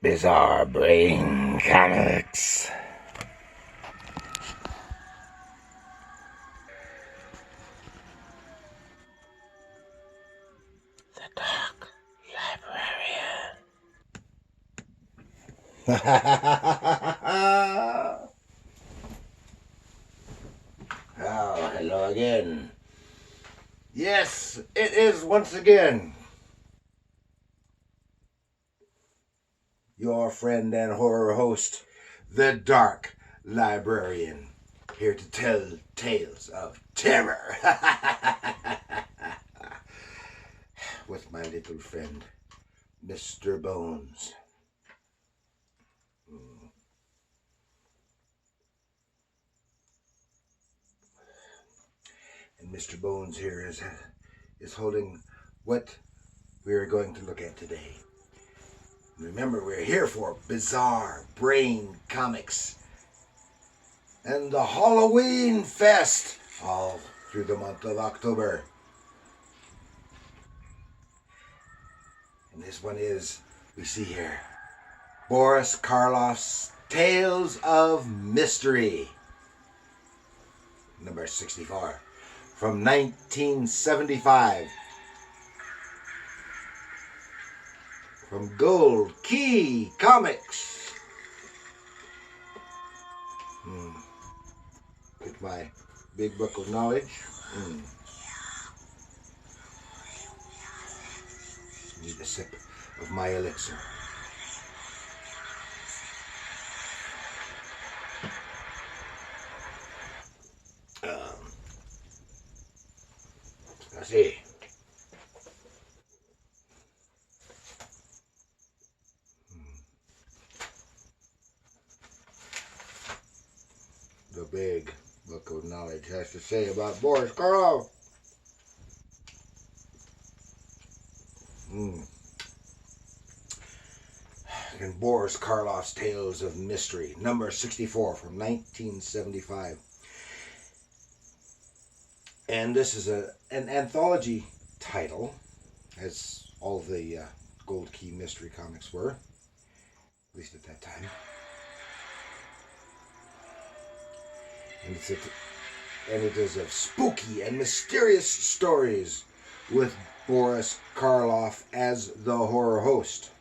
Bizarre Brain Comics. The Dark Librarian. Oh, hello again. Yes, it is once again your friend and horror host, the Dark Librarian, here to tell tales of terror with my little friend, Mr. Bones. And Mr. Bones here is holding what we are going to look at today. Remember, we're here for Bizarre Brain Comics and the Halloween Fest all through the month of October. And this one is, we see here, Boris Karloff's Tales of Mystery, number 64, from 1975. From Gold Key Comics. Get my big book of knowledge. Need a sip of my elixir. Let's see. The big book of knowledge has to say about Boris Karloff. And Boris Karloff's Tales of Mystery, number 64 from 1975. And this is an anthology title, as all of the Gold Key Mystery comics were, at least at that time. And it is of spooky and mysterious stories with Boris Karloff as the horror host.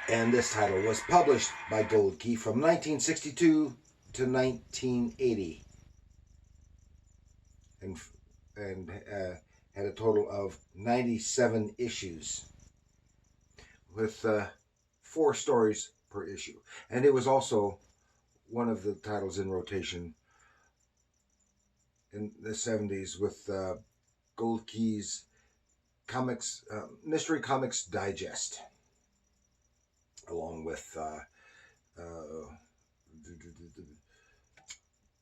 And this title was published by Gold Key from 1962 to 1980. And had a total of 97 issues with 4 stories per issue. And it was also one of the titles in rotation in the 70s with Gold Key's comics, Mystery Comics Digest, along with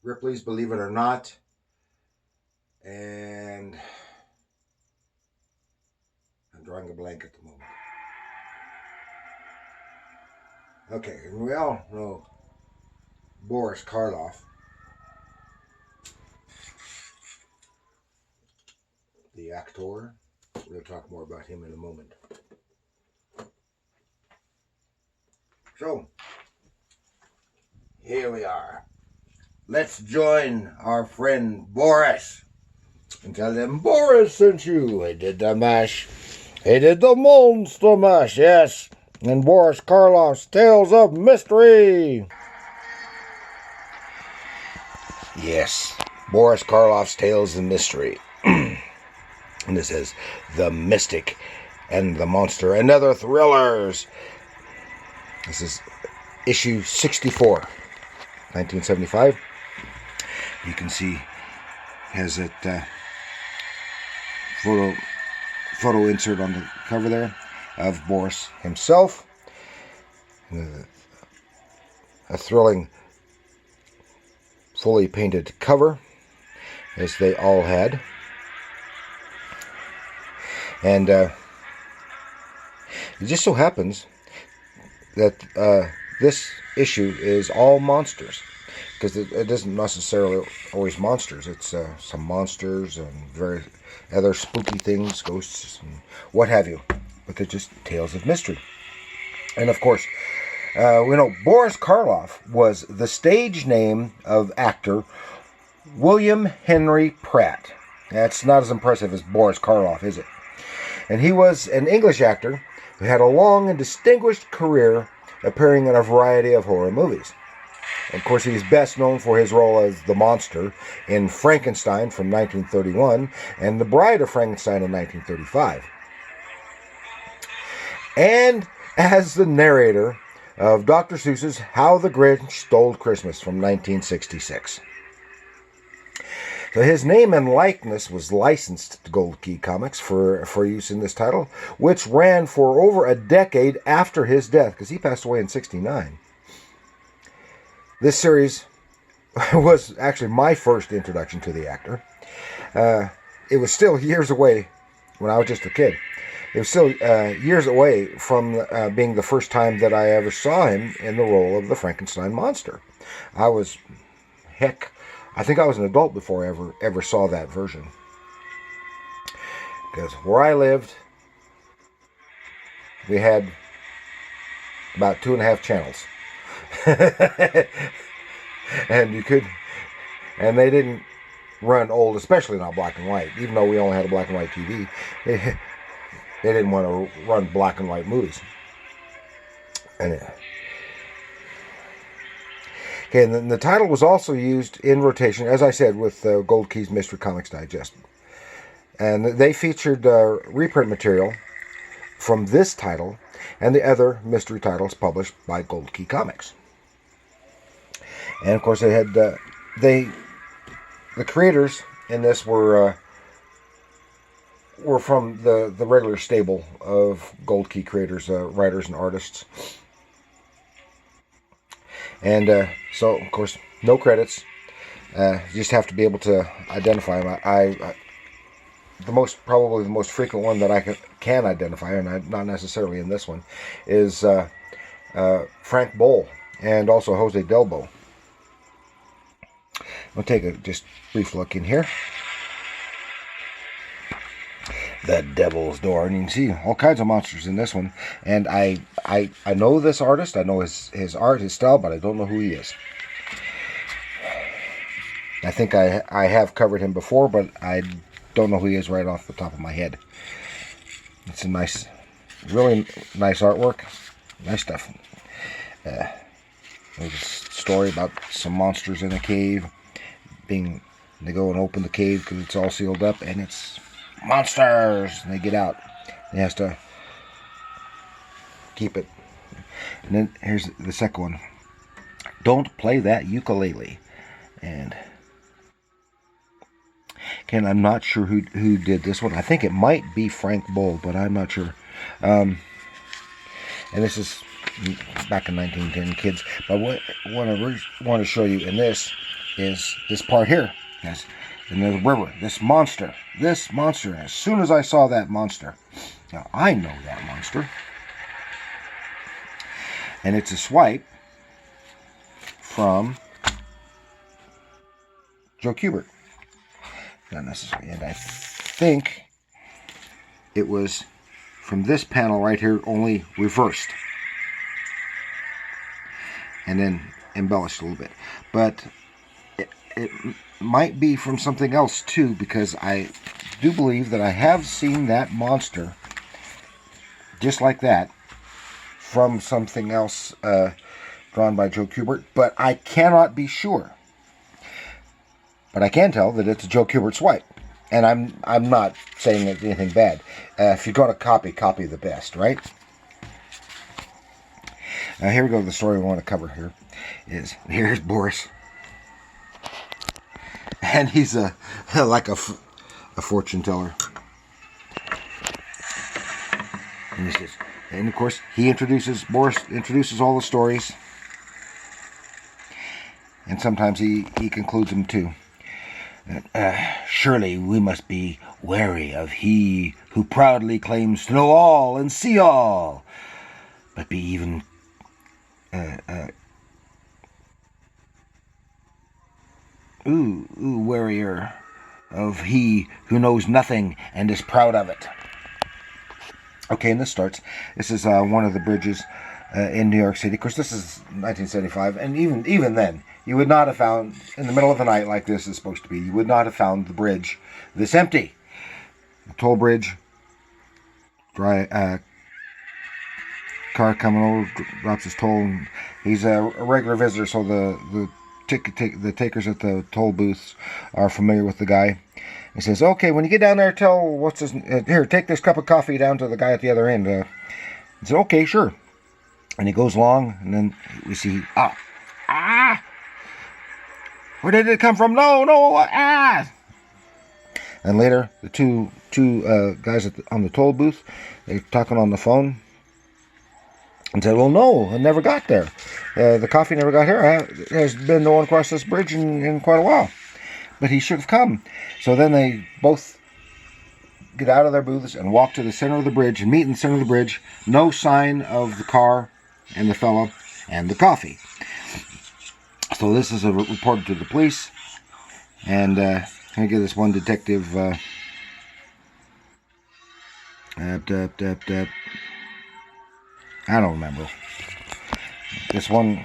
Ripley's Believe It or Not, and I'm drawing a blank at the moment. Okay, and we all know Boris Karloff, the actor. We'll talk more about him in a moment. So, here we are. Let's join our friend Boris and tell him Boris sent you. He did the mash. He did the monster mash, yes. And Boris Karloff's Tales of Mystery. Yes, Boris Karloff's Tales of Mystery. And this is The Mystic and the Monster and Other Thrillers. This is issue 64, 1975. You can see has it photo insert on the cover there of Boris himself. A thrilling, fully painted cover, as they all had. And it just so happens that this issue is all monsters, because it isn't necessarily always monsters. It's some monsters and very other spooky things, ghosts and what have you, but they're just tales of mystery. And of course, we know Boris Karloff was the stage name of actor William Henry Pratt. That's not as impressive as Boris Karloff, is it? And he was an English actor who had a long and distinguished career appearing in a variety of horror movies. Of course, he's best known for his role as the monster in Frankenstein from 1931 and The Bride of Frankenstein in 1935. And as the narrator of Dr. Seuss's How the Grinch Stole Christmas from 1966. So his name and likeness was licensed to Gold Key Comics for use in this title, which ran for over a decade after his death, because he passed away in 1969. This series was actually my first introduction to the actor. It was still years away when I was just a kid. It was still years away from being the first time that I ever saw him in the role of the Frankenstein monster. I think I was an adult before I ever saw that version. Because where I lived, we had about 2.5 channels. and they didn't run old, especially not black and white. Even though we only had a black and white TV, they didn't want to run black and white movies. And then the title was also used in rotation, as I said, with Gold Key's Mystery Comics Digest. And they featured reprint material from this title and the other mystery titles published by Gold Key Comics. And of course, they had the creators in this were from the regular stable of Gold Key creators, writers, and artists. And so, of course, no credits. You just have to be able to identify them. Probably the most frequent one that I can identify, and not necessarily in this one, is Frank Boll and also Jose Delbo. I'll take a just brief look in here. The Devil's Door, and you can see all kinds of monsters in this one. And I know this artist. I know his art, his style, but I don't know who he is. I think I have covered him before, but I don't know who he is right off the top of my head. It's a nice, really nice artwork. Nice stuff. There's a story about some monsters in a cave. They go and open the cave because it's all sealed up, and it's monsters, and they get out. He has to keep it. And then here's the second one. Don't play that ukulele. And again, I'm not sure who did this one. I think it might be Frank Boll, but I'm not sure. And this is back in 1910, kids. But what I want to show you in this is this part here. Yes. In the river, this monster. As soon as I saw that monster, now I know that monster, and it's a swipe from Joe Kubert. Not necessarily, and I think it was from this panel right here, only reversed, and then embellished a little bit, but it might be from something else too, because I do believe that I have seen that monster just like that from something else drawn by Joe Kubert, but I cannot be sure. But I can tell that it's a Joe Kubert swipe, and I'm not saying it's anything bad. If you're going to copy the best, right? Now here we go. The story we want to cover here is here's Boris. And he's like a fortune teller. And of course, Boris introduces all the stories. And sometimes he concludes them too. Surely we must be wary of he who proudly claims to know all and see all, but be even warier of he who knows nothing and is proud of it. Okay, and this is one of the bridges in New York City. Of course, this is 1975, and even then, you would not have found, in the middle of the night like this is supposed to be, you would not have found the bridge this empty. The toll bridge, car coming over, drops his toll, and he's a regular visitor, so the takers at the toll booths are familiar with the guy. He says, "Okay, when you get down there, tell here, take this cup of coffee down to the guy at the other end." He said, "Okay, sure." And he goes along, and then we see, where did it come from? No, And later, the two guys on the toll booth, they're talking on the phone, and said, "Well, no, it never got there. The coffee never got here. There's been no one across this bridge in quite a while. But he should have come." So then they both get out of their booths and walk to the center of the bridge and meet in the center of the bridge. No sign of the car and the fellow and the coffee. So this is reported to the police. And I get this one detective. I don't remember. This one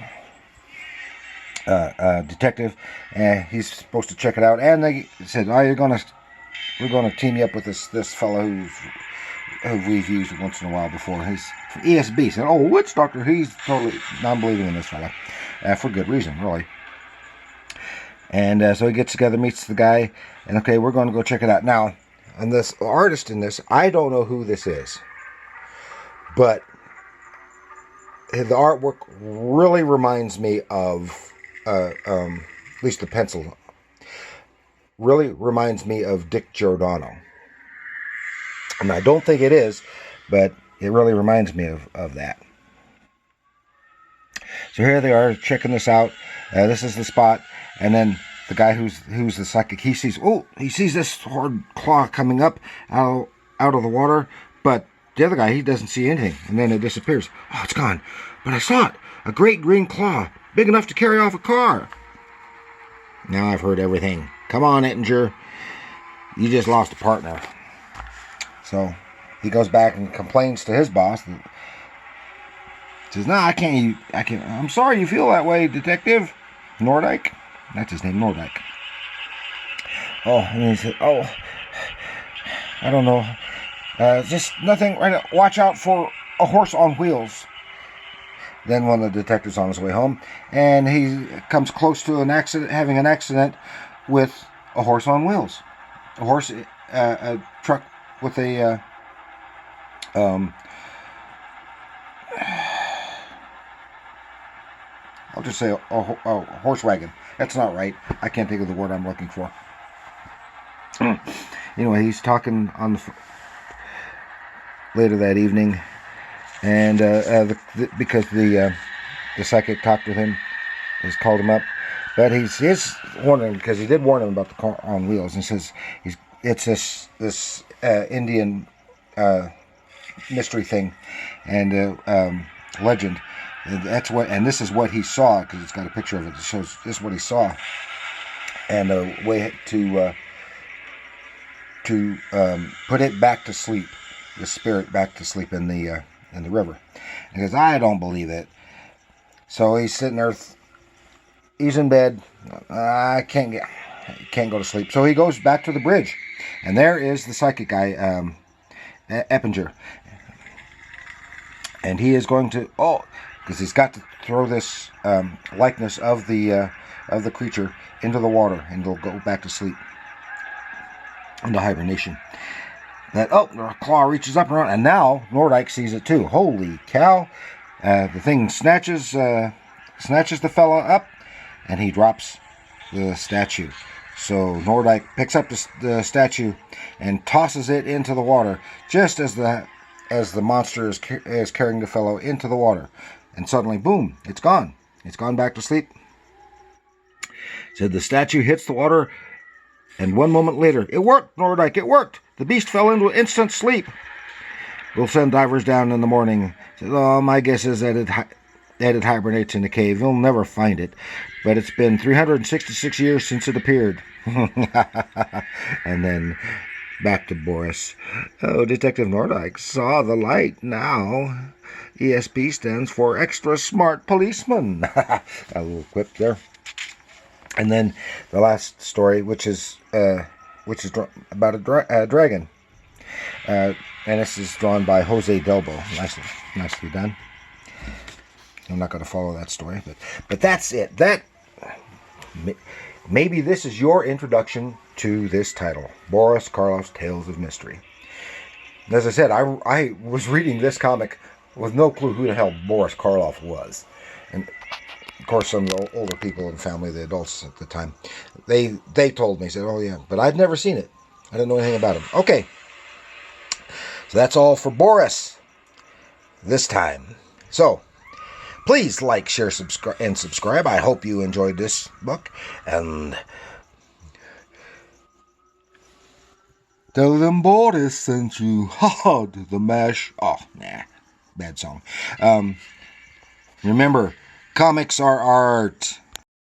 detective, he's supposed to check it out, and they said, we're gonna team you up with this fellow who we've used once in a while before. He's from ESB. Said, "Oh, witch doctor." He's totally non-believing in this fella, for good reason, really. And so he gets together, meets the guy, and okay, we're going to go check it out. Now, and this artist in this, I don't know who this is, but the artwork really reminds me of, at least the pencil, really reminds me of Dick Giordano. And I don't think it is, but it really reminds me of that. So here they are checking this out. This is the spot, and then the guy who's the psychic, he sees this hard claw coming up out of the water, but the other guy, he doesn't see anything, and then it disappears. "Oh, it's gone. But I saw it. A great green claw, big enough to carry off a car." Now I've heard everything. Come on, Ettinger. You just lost a partner. So he goes back and complains to his boss. Says, "No, I can't. I'm sorry you feel that way, Detective Nordike." That's his name, Nordike. Oh, and he said, "Oh, I don't know. Just nothing. Right. Watch out for a horse on wheels." Then one of the detectives on his way home, and he comes close to having an accident with a horse on wheels. A truck with a I'll just say a horse wagon. That's not right. I can't think of the word I'm looking for. Anyway, he's talking on later that evening, and because the psychic talked with him, has called him up, but he's warning, because he did warn him about the car on wheels, and says it's this Indian mystery thing and legend. And this is what he saw, because it's got a picture of it. It shows this is what he saw, and a way to put it back to sleep, the spirit back to sleep in the river. And he goes, "I don't believe it." So he's sitting there. He's in bed. I can't go to sleep. So he goes back to the bridge, and there is the psychic guy, Eppinger, and he is going to because he's got to throw this likeness of the creature into the water, and it'll go back to sleep, into hibernation. The claw reaches up around, and now Nordike sees it too. Holy cow! The thing snatches the fella up, and he drops the statue. So Nordike picks up the statue and tosses it into the water, just as the monster is carrying the fellow into the water. And suddenly, boom, it's gone. It's gone back to sleep. Said the statue hits the water, and 1 moment later, "It worked, Nordike, it worked. The beast fell into instant sleep. We'll send divers down in the morning." Said, "Oh, my guess is that it hibernates in the cave. You'll never find it. But it's been 366 years since it appeared." And then back to Boris. "Oh, Detective Nordike saw the light now. ESP stands for Extra Smart Policeman. A little quip there. And then the last story, which is about a dragon. And this is drawn by Jose Delbo. Nicely done. I'm not going to follow that story, but that's it. Maybe this is your introduction to this title, Boris Karloff's Tales of Mystery. And as I said, I was reading this comic with no clue who the hell Boris Karloff was. And of course, some of the older people in the family, the adults at the time, they told me, said, oh yeah, but I'd never seen it. I didn't know anything about him. Okay, so that's all for Boris this time. So, please like, share, subscribe. I hope you enjoyed this book. And tell them Boris sent you. Ha, the mash. Oh, nah. Bad song. Remember, comics are art.